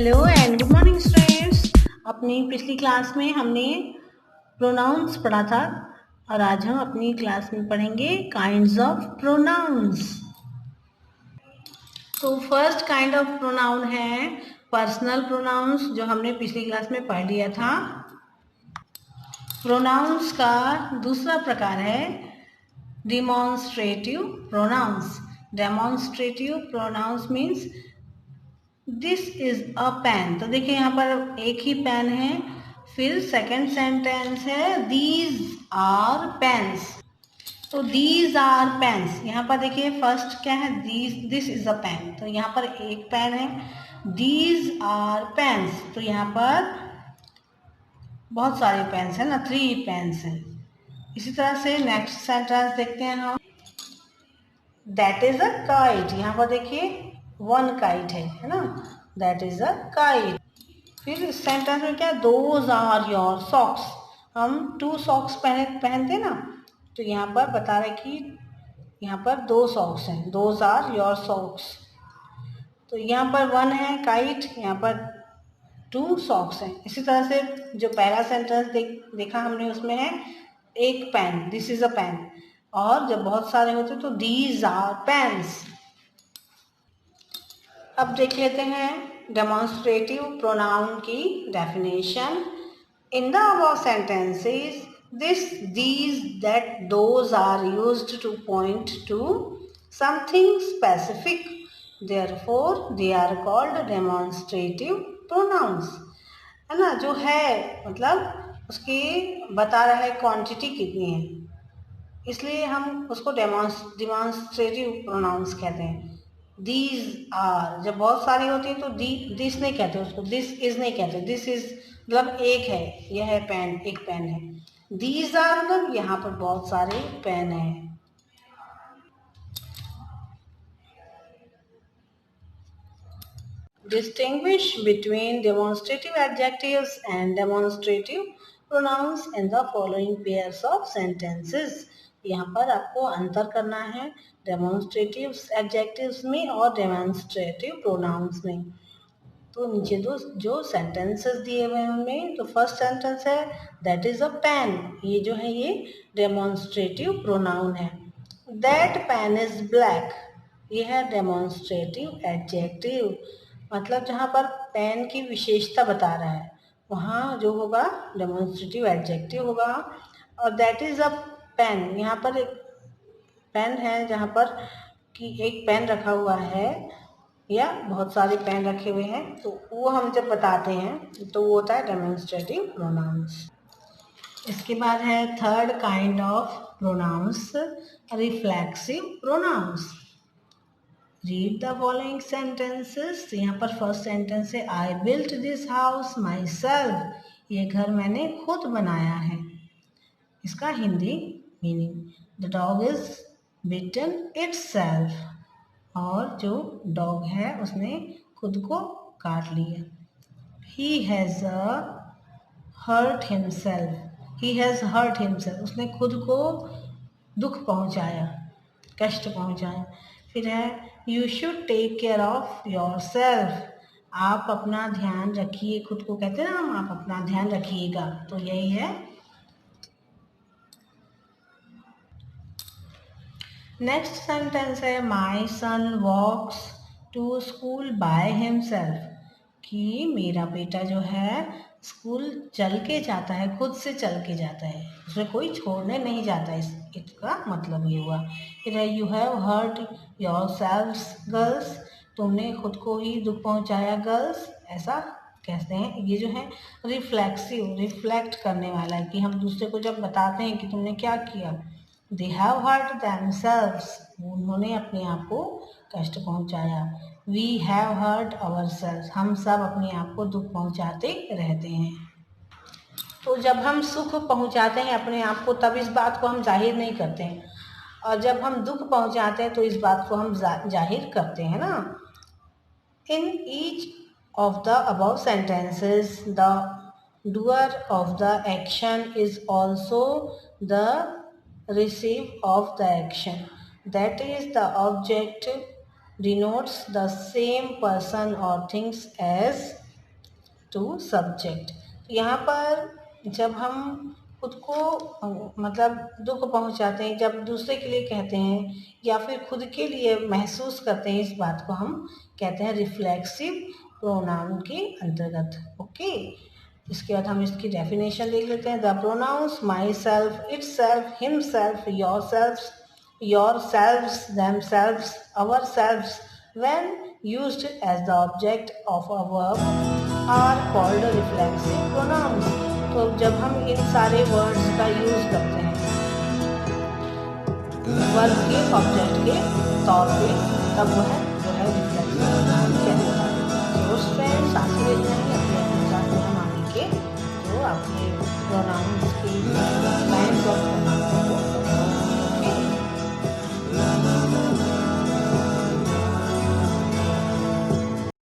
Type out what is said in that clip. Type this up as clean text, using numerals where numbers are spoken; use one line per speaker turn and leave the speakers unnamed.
Hello and good morning students. अपनी पिछली class में हमने प्रोनाउंस पढ़ा था और आज हम अपनी क्लास में पढ़ेंगे काइंड्स ऑफ प्रोनाउंस। तो फर्स्ट काइंड ऑफ प्रोनाउन है पर्सनल प्रोनाउंस, जो हमने पिछली क्लास में पढ़ लिया था। प्रोनाउंस का दूसरा प्रकार है demonstrative pronouns. Demonstrative pronouns means this is a pen. तो देखिए यहाँ पर एक ही पेन है, फिर सेकंड सेंटेंस है दीज आर पेन्स। तो दीज आर पेन्स, यहाँ पर देखिए फर्स्ट क्या है, दिस इज अ पेन, तो यहाँ पर एक पेन है। दीज आर पेन्स, तो यहाँ पर बहुत सारे पेन्स है ना, 3 पेन्स हैं। इसी तरह से नेक्स्ट सेंटेंस देखते हैं हम। दैट इज अ काइट, यहाँ पर देखिए 1 काइट है ना, दैट इज अ काइट। फिर इस सेंटेंस में क्या है, दोज आर योर सॉक्स। हम 2 सॉक्स पहनते ना, तो यहाँ पर बता रहे कि यहाँ पर 2 सॉक्स हैं, दोज आर योर सॉक्स। तो यहाँ पर 1 है काइट, यहाँ पर 2 सॉक्स हैं। इसी तरह से जो पहला सेंटेंस देखा हमने, उसमें है एक pen, this is a pen, और जब बहुत सारे होते तो दीज आर पेन्स। अब देख लेते हैं डेमोन्स्ट्रेटिव प्रोनाउन की definition. In the above sentences this, these, that, those are used to point to something specific, therefore they are called demonstrative pronouns। है ना, जो है मतलब उसकी बता रहा है क्वांटिटी कितनी है, इसलिए हम उसको डेमोन्स्ट्रेटिव प्रोनाउंस कहते हैं। दीज आर जब बहुत सारी होती है तो दिस नहीं कहते उसको, दिस इज नहीं कहते। दिस इज मतलब एक है, यह है पेन, एक पेन है। दीज आर मतलब यहाँ पर बहुत सारे पेन है। Distinguish between demonstrative adjectives and demonstrative pronouns in the following pairs of sentences। यहाँ पर आपको अंतर करना है डेमोन्स्ट्रेटिव एडजेक्टिव्स में और डेमोन्स्ट्रेटिव प्रोनाउंस में। तो नीचे दो जो सेंटेंसेस दिए हुए हैं उनमें, तो फर्स्ट सेंटेंस है दैट इज अ पेन, ये जो है ये डेमोन्स्ट्रेटिव प्रोनाउन है। दैट पेन इज ब्लैक, ये है डेमोन्स्ट्रेटिव एडजेक्टिव, मतलब जहाँ पर पेन की विशेषता बता रहा है वहाँ जो होगा डेमोन्स्ट्रेटिव एडजेक्टिव होगा। और दैट इज अ पेन, यहाँ पर एक पेन है जहाँ पर कि एक पेन रखा हुआ है या बहुत सारे पेन रखे हुए हैं, तो वो हम जब बताते हैं तो वो होता है डेमोन्स्ट्रेटिव प्रोनाउंस। इसके बाद है third kind of pronouns, reflexive pronouns. Read the following sentences. यहाँ पर फर्स्ट सेंटेंस है I built this house myself, ये घर मैंने खुद बनाया है। इसका Hindi meaning, the dog is bitten itself, और जो डॉग है उसने खुद को काट लिया। He has hurt himself, he has hurt himself, उसने खुद को दुख पहुंचाया, कष्ट पहुंचाया। फिर है you should take care of your self, आप अपना ध्यान रखिए, खुद को कहते हैं ना हम, आप अपना ध्यान रखिएगा, तो यही है। नेक्स्ट सेंटेंस है my son walks to school by himself, कि मेरा बेटा जो है स्कूल चल के जाता है, खुद से चल के जाता है, उसमें कोई छोड़ने नहीं जाता है, इसका मतलब ये हुआ। फिर है you have hurt yourself girls, तुमने खुद को ही दुख पहुंचाया गर्ल्स, ऐसा कहते हैं। ये जो है रिफ्लेक्सिव, रिफ्लेक्ट करने वाला है, कि हम दूसरे को जब बताते हैं कि तुमने क्या किया, दे हैव हर्ट themselves, उन्होंने अपने आप को कष्ट पहुंचाया। वी हैव हर्ट ourselves, हम सब अपने आप को दुख पहुंचाते रहते हैं। तो जब हम सुख पहुंचाते हैं अपने आप को, तब इस बात को हम जाहिर नहीं करते हैं, और जब हम दुख पहुंचाते हैं तो इस बात को हम जाहिर करते हैं ना। In each of the above sentences the doer of the action is also the receive of the action, that is the object denotes the same person or things as to subject. तो यहाँ पर जब हम खुद को मतलब दुख पहुँचाते हैं, जब दूसरे के लिए कहते हैं या फिर खुद के लिए महसूस करते हैं, इस बात को हम कहते हैं रिफ्लेक्सिव प्रोनाउन के अंतर्गत। ओके, इसके बाद हम इसकी डेफिनेशन देख लेते हैं। The pronounce my self, it self, him self, your self, yourselves, themselves, ourselves, when used as the object of a verb are called reflexive pronouns। तो जब हम इन सारे वर्ड्स का यूज करते हैं वर्ब के ऑब्जेक्ट के तौर पे, तब वह जो है रिफ्लेक्सिव प्रोनाउन कहलाता है। तो फ्रेंड्स, आपसे इतना ही। अपने साथ में हम आगे के जो आपके प्रोनाउंस